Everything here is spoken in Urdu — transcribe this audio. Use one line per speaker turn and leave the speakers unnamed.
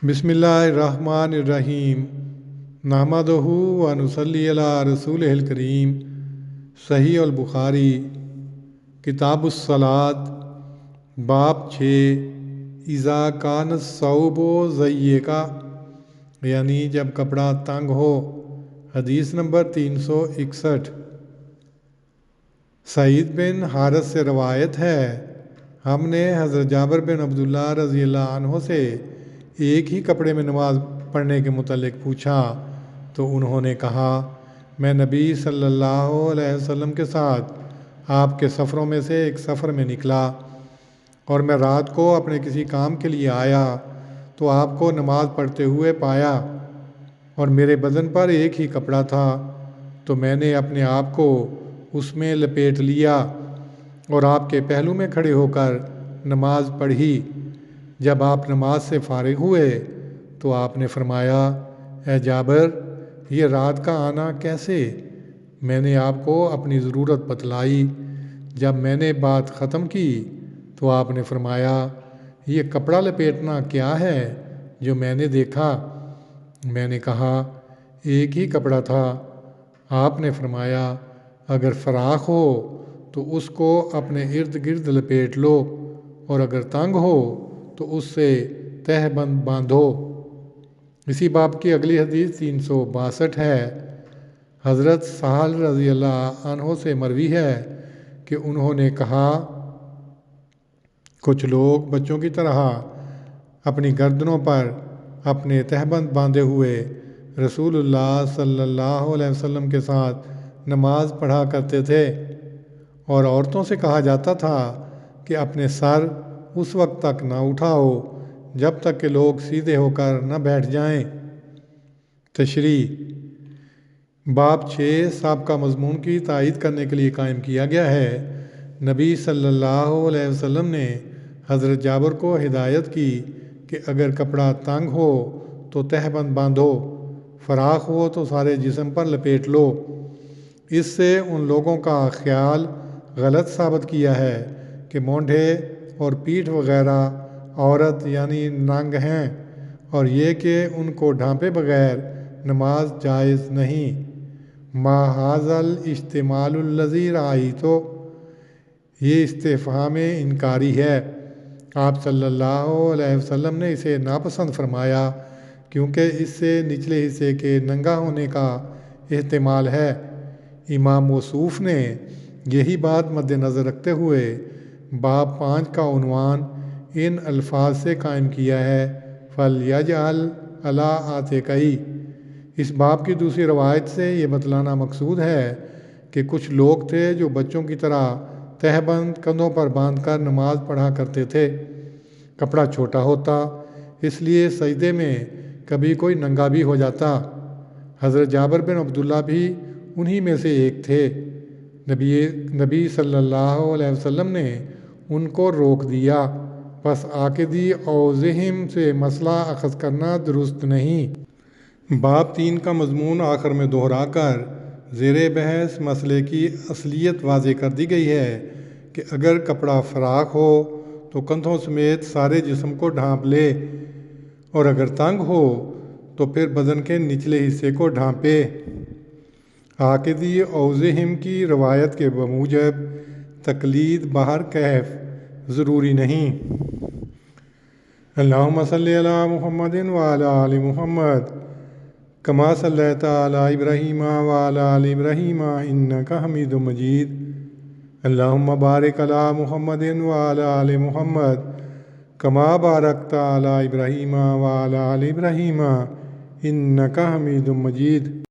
بسم اللہ الرحمن الرحیم نحمدہ و نصلی علی رسول الکریم۔ صحیح البخاری کتاب الصلاۃ باب 6 اذا کان الثوب ضیقا، یعنی جب کپڑا تنگ ہو۔ حدیث نمبر 361۔ سعید بن حارث سے روایت ہے، ہم نے حضرت جابر بن عبداللہ رضی اللہ عنہ سے ایک ہی کپڑے میں نماز پڑھنے کے متعلق پوچھا تو انہوں نے کہا، میں نبی صلی اللہ علیہ وسلم کے ساتھ آپ کے سفروں میں سے ایک سفر میں نکلا اور میں رات کو اپنے کسی کام کے لیے آیا تو آپ کو نماز پڑھتے ہوئے پایا اور میرے بدن پر ایک ہی کپڑا تھا، تو میں نے اپنے آپ کو اس میں لپیٹ لیا اور آپ کے پہلو میں کھڑے ہو کر نماز پڑھی۔ جب آپ نماز سے فارغ ہوئے تو آپ نے فرمایا، اے جابر، یہ رات کا آنا کیسے؟ میں نے آپ کو اپنی ضرورت بتلائی۔ جب میں نے بات ختم کی تو آپ نے فرمایا، یہ کپڑا لپیٹنا کیا ہے جو میں نے دیکھا؟ میں نے کہا، ایک ہی کپڑا تھا۔ آپ نے فرمایا، اگر فراخ ہو تو اس کو اپنے ارد گرد لپیٹ لو، اور اگر تنگ ہو تو اس سے تہہ بند باندھو۔ اسی باب کی اگلی حدیث 362 ہے۔ حضرت سہل رضی اللہ عنہ سے مروی ہے کہ انہوں نے کہا، کچھ لوگ بچوں کی طرح اپنی گردنوں پر اپنے تہبند باندھے ہوئے رسول اللہ صلی اللہ علیہ وسلم کے ساتھ نماز پڑھا کرتے تھے، اور عورتوں سے کہا جاتا تھا کہ اپنے سر اس وقت تک نہ اٹھاؤ جب تک کہ لوگ سیدھے ہو کر نہ بیٹھ جائیں۔ تشریح: باب 6 سابقہ مضمون کی تائید کرنے کے لیے قائم کیا گیا ہے۔ نبی صلی اللہ علیہ وسلم نے حضرت جابر کو ہدایت کی کہ اگر کپڑا تنگ ہو تو تہبند باندھو، فراخ ہو تو سارے جسم پر لپیٹ لو۔ اس سے ان لوگوں کا خیال غلط ثابت کیا ہے کہ مونڈھے اور پیٹھ وغیرہ عورت یعنی ننگ ہیں، اور یہ کہ ان کو ڈھانپے بغیر نماز جائز نہیں۔ ما ھذا الاحتمال الذی رأیت، یہ استفہام انکاری ہے۔ آپ صلی اللہ علیہ وسلم نے اسے ناپسند فرمایا کیونکہ اس سے نچلے حصے کے ننگا ہونے کا احتمال ہے۔ امام موصوف نے یہی بات مد نظر رکھتے ہوئے باب 5 کا عنوان ان الفاظ سے قائم کیا ہے، فَلْيَجْعَلْ عَلَىٰ عَاتِقَیْهِ۔ اس باب کی دوسری روایت سے یہ بتلانا مقصود ہے کہ کچھ لوگ تھے جو بچوں کی طرح تہبند کندھوں پر باندھ کر نماز پڑھا کرتے تھے۔ کپڑا چھوٹا ہوتا، اس لیے سجدے میں کبھی کوئی ننگا بھی ہو جاتا۔ حضرت جابر بن عبداللہ بھی انہی میں سے ایک تھے۔ نبی صلی اللہ علیہ وسلم نے ان کو روک دیا، پس عاقدی اوضحہم سے مسئلہ اخذ کرنا درست نہیں۔ باب 3 کا مضمون آخر میں دہرا کر زیر بحث مسئلے کی اصلیت واضح کر دی گئی ہے کہ اگر کپڑا فراخ ہو تو کندھوں سمیت سارے جسم کو ڈھانپ لے، اور اگر تنگ ہو تو پھر بدن کے نچلے حصے کو ڈھانپے۔ عاقدی اوضحہم کی روایت کے بموجب تقلید بہر کیف ضروری نہیں۔ اللہم صلی علی محمد وعلی آل محمد کما صلیت علی ابراہیم وعلی آل ابراہیم انک حمید مجید۔ اللہم بارک علی محمد وعلی آل محمد کما بارکت علی ابراہیم وعلی آل ابراہیم انک حمید مجید۔